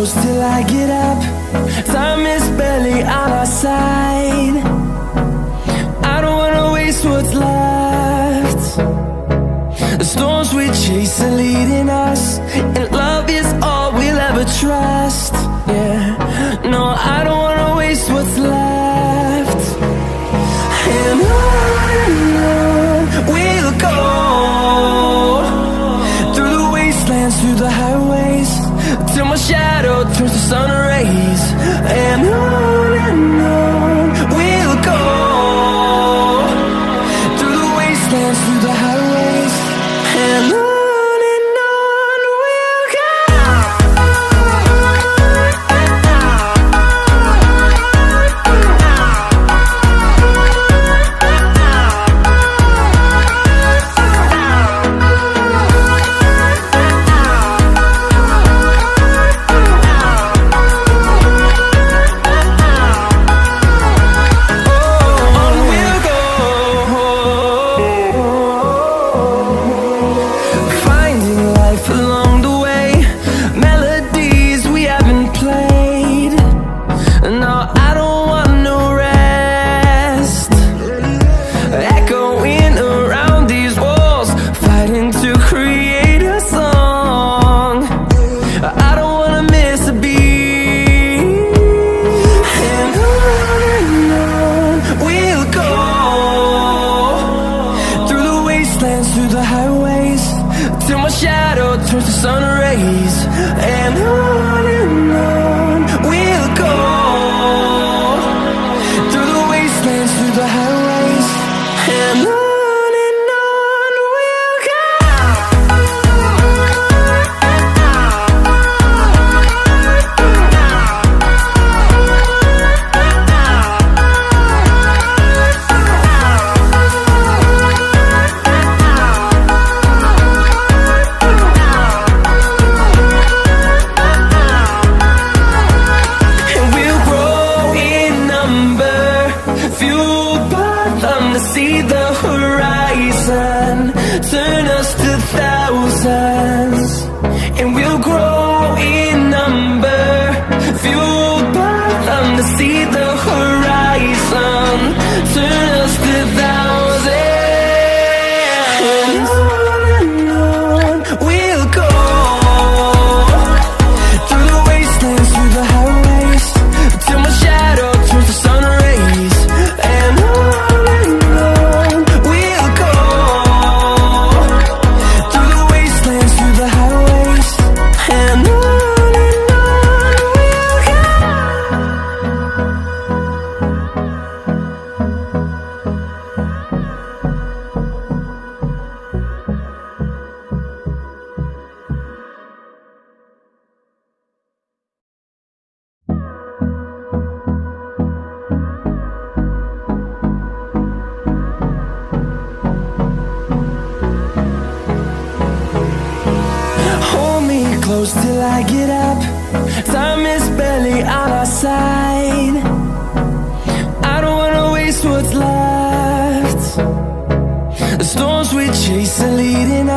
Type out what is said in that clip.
close till I get up. Time is barely on our side. I don't wanna waste what's left. The storms we chase are leading us, and love is all we'll ever trust. Yeah, no, I don't wanna waste what's left. And on we'll go, through the wastelands, through the highways, till my shadow turns to sun rays. And on we'll go, through the wastelands, through the highways, and on we'll go. Through the highways, till my shadow turns to sun rays. And on we'll go, through the wastelands, through the highways, and on we'll go. See the horizon, turn us to thousands, and we'll grow in number, fueled by them. To see the horizon, turn us to thousands, and on we'll go, through the wastelands, through the highways, till my shadow turns to sun rays. And close till I get up. Time is barely on our side. I don't wanna waste what's left. The storms we chase are leading